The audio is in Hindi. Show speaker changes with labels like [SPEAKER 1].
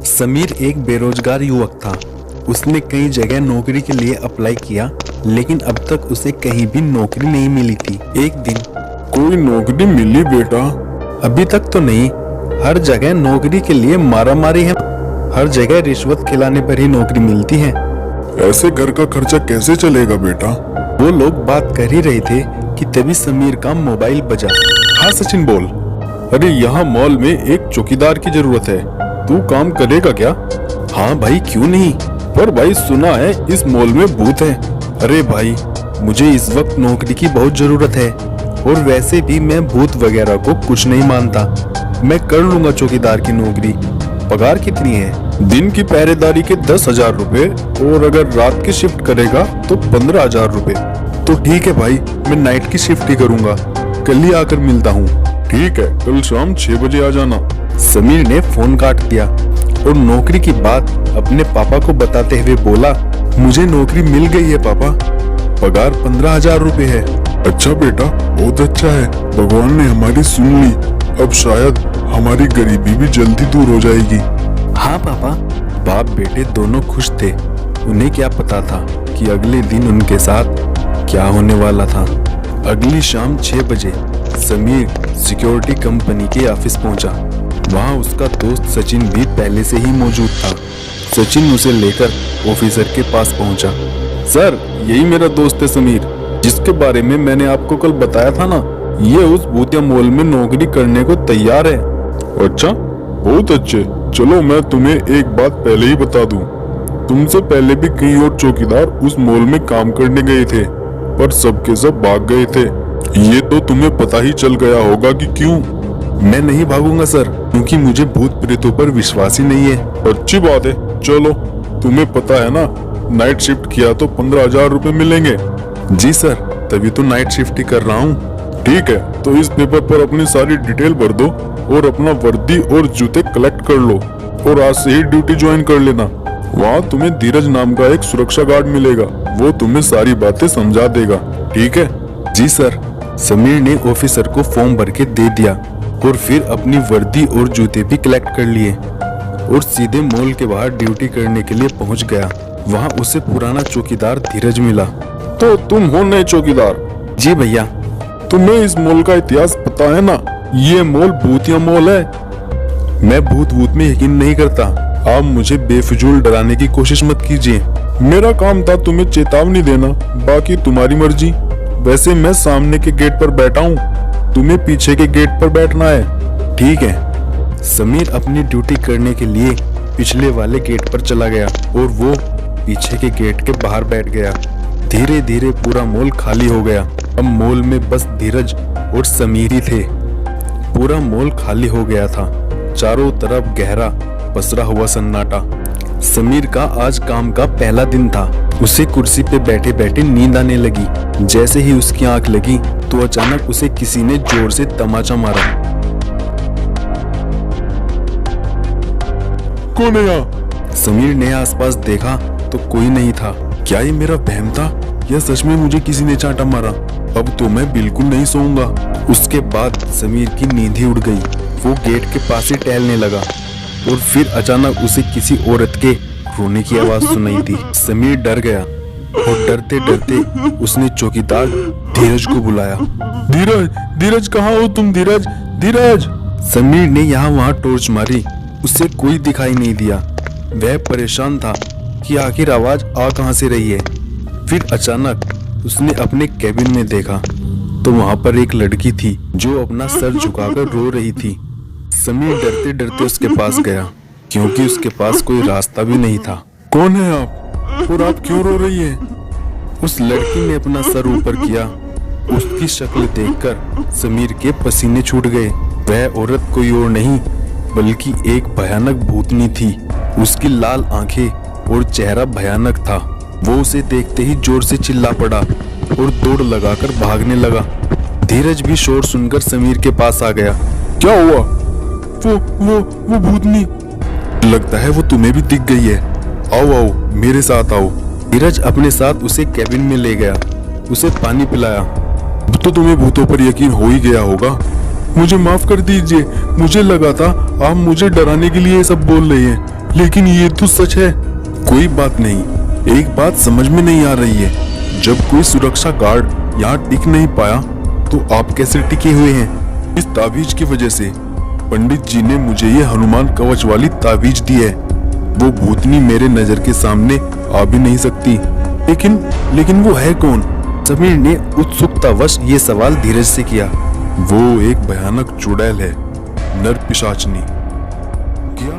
[SPEAKER 1] समीर एक बेरोजगार युवक था। उसने कई जगह नौकरी के लिए अप्लाई किया, लेकिन अब तक उसे कहीं भी नौकरी नहीं मिली थी। एक दिन,
[SPEAKER 2] कोई नौकरी मिली बेटा?
[SPEAKER 1] अभी तक तो नहीं। हर जगह नौकरी के लिए मारामारी है। हर जगह रिश्वत खिलाने पर ही नौकरी मिलती है।
[SPEAKER 2] ऐसे घर का खर्चा कैसे चलेगा बेटा?
[SPEAKER 1] वो लोग बात कर ही रहे थे कि तभी समीर का मोबाइल बजा।
[SPEAKER 2] हाँ सचिन बोल। अरे यहाँ मॉल में एक चौकीदार की जरूरत है, तू काम करेगा क्या?
[SPEAKER 1] हाँ भाई, क्यों नहीं।
[SPEAKER 2] पर भाई सुना है इस मॉल में भूत है।
[SPEAKER 1] अरे भाई, मुझे इस वक्त नौकरी की बहुत जरूरत है, और वैसे भी मैं भूत वगैरह को कुछ नहीं मानता। मैं कर लूंगा चौकीदार की नौकरी। पगार कितनी है?
[SPEAKER 2] दिन की पहरेदारी के 10,000 रुपए, और अगर रात की शिफ्ट करेगा तो 15,000 रुपए।
[SPEAKER 1] तो ठीक है भाई, मैं नाइट की शिफ्ट ही करूंगा। कल ही आकर मिलता हूँ।
[SPEAKER 2] ठीक है, कल शाम 6 बजे आ जाना।
[SPEAKER 1] समीर ने फोन काट दिया और नौकरी की बात अपने पापा को बताते हुए बोला, मुझे नौकरी मिल गई है पापा। पगार 15,000 रुपए है।
[SPEAKER 2] अच्छा बेटा, बहुत अच्छा है। भगवान ने हमारी सुन ली। अब शायद हमारी गरीबी भी जल्दी दूर हो जाएगी।
[SPEAKER 1] हाँ पापा। बाप बेटे दोनों खुश थे। उन्हें क्या पता था कि अगले दिन उनके साथ क्या होने वाला था। अगली शाम 6 बजे समीर सिक्योरिटी कंपनी के ऑफिस पहुंचा। वहां उसका दोस्त सचिन भी पहले से ही मौजूद था। सचिन उसे लेकर ऑफिसर के पास पहुंचा।
[SPEAKER 2] सर, यही मेरा दोस्त है समीर, जिसके बारे में मैंने आपको कल बताया था ना। ये उस भूतिया मॉल में नौकरी करने को तैयार है। अच्छा, बहुत अच्छे। चलो मैं तुम्हें एक बात पहले ही बता दूं। तुमसे पहले भी कई और चौकीदार उस मॉल में काम करने गए थे, पर सबके सब भाग गए थे। ये तो तुम्हें पता ही चल गया होगा कि क्यों।
[SPEAKER 1] मैं नहीं भागूंगा सर, क्योंकि मुझे भूत प्रेतों पर विश्वास ही नहीं है।
[SPEAKER 2] अच्छी बात है। चलो, तुम्हें पता है ना, नाइट शिफ्ट किया तो 15,000 रुपए मिलेंगे।
[SPEAKER 1] जी सर, तभी तो नाइट शिफ्ट ही कर रहा हूँ।
[SPEAKER 2] ठीक है, तो इस पेपर पर अपनी सारी डिटेल भर दो और अपना वर्दी और जूते कलेक्ट कर लो, और आज से ही ड्यूटी ज्वाइन कर लेना। वहाँ तुम्हें धीरज नाम का एक सुरक्षा गार्ड मिलेगा, वो तुम्हें सारी बातें समझा देगा। ठीक है?
[SPEAKER 1] जी सर। समीर ने ऑफिसर को फॉर्म भर के दे दिया और फिर अपनी वर्दी और जूते भी कलेक्ट कर लिए और सीधे मॉल के बाहर ड्यूटी करने के लिए पहुंच गया। वहां उसे पुराना चौकीदार धीरज मिला।
[SPEAKER 2] तो तुम हो नए चौकीदार?
[SPEAKER 1] जी भैया।
[SPEAKER 2] तुम्हें इस मॉल का इतिहास पता है ना? ये मॉल भूतिया मॉल है।
[SPEAKER 1] मैं भूत में यकीन नहीं करता। आप मुझे बेफिजूल डराने की कोशिश मत कीजिए।
[SPEAKER 2] मेरा काम था तुम्हें चेतावनी देना, बाकी तुम्हारी मर्जी। वैसे मैं सामने के गेट पर बैठा हूँ, तुम्हें पीछे के गेट पर बैठना है।
[SPEAKER 1] ठीक है। समीर अपनी ड्यूटी करने के लिए पिछले वाले गेट पर चला गया और वो पीछे के गेट के बाहर बैठ गया। धीरे धीरे पूरा मॉल खाली हो गया। अब मॉल में बस धीरज और समीर ही थे। पूरा मॉल खाली हो गया था। चारों तरफ गहरा पसरा हुआ सन्नाटा। समीर का आज काम का पहला दिन था। उसे कुर्सी पे बैठे बैठे नींद आने लगी। जैसे ही उसकी आंख लगी तो अचानक उसे किसी ने जोर से तमाचा मारा।
[SPEAKER 2] कौन है यहाँ?
[SPEAKER 1] समीर ने आसपास देखा तो कोई नहीं था। क्या ये मेरा वहम था या सच में मुझे किसी ने चांटा मारा? अब तो मैं बिल्कुल नहीं सोऊंगा। उसके बाद समीर की नींद ही उड़ गई। वो गेट के पास ही टहलने लगा और फिर अचानक उसे किसी औरत के रोने की आवाज सुनाई दी। समीर डर गया और डरते डरते उसने चौकीदार धीरज को बुलाया।
[SPEAKER 2] धीरज, धीरज कहाँ हो तुम? धीरज, धीरज।
[SPEAKER 1] समीर ने यहाँ वहाँ टॉर्च मारी, उसे कोई दिखाई नहीं दिया। वह परेशान था कि आखिर आवाज आ कहाँ से रही है। फिर अचानक उसने अपने कैबिन में देखा तो वहाँ पर एक लड़की थी जो अपना सर झुकाकर रो रही थी। समीर डरते डरते उसके पास गया, क्योंकि उसके पास कोई रास्ता भी नहीं था।
[SPEAKER 2] कौन है आप और आप क्यों रो रही है?
[SPEAKER 1] उस लड़की ने अपना सर ऊपर किया। उसकी शक्ल देखकर समीर के पसीने छूट गए। वह औरत कोई और नहीं बल्कि एक भयानक भूतनी थी। उसकी लाल आंखें और चेहरा भयानक था। वो उसे देखते ही जोर से चिल्ला पड़ा और दौड़ लगाकर भागने लगा। धीरज भी शोर सुनकर समीर के पास आ गया।
[SPEAKER 2] क्या हुआ? वो भूतनी।
[SPEAKER 1] लगता है वो तुम्हें भी दिख गई है। आओ आओ, मेरे साथ आओ। धीरज अपने साथ उसे कैबिन में ले गया, उसे पानी पिलाया।
[SPEAKER 2] अब तो तुम्हें भूतों पर यकीन हो ही गया होगा। मुझे माफ कर दीजिए, मुझे लगा था आप मुझे डराने के लिए ये सब बोल रही हैं।
[SPEAKER 1] लेकिन ये तो सच है। कोई बात नहीं, एक बात समझ में नहीं आ रही है, जब कोई सुरक्षा गार्ड यहाँ टिक नहीं पाया तो आप कैसे टिके हुए हैं? इस ताबीज की वजह से। पंडित जी ने मुझे ये हनुमान कवच वाली ताबीज दी है। वो भूतनी मेरे नजर के सामने आ भी नहीं सकती। लेकिन वो है कौन? समीर ने उत्सुकतावश ये सवाल धीरज से किया। वो एक भयानक चुड़ैल है, नर पिशाचनी। क्या?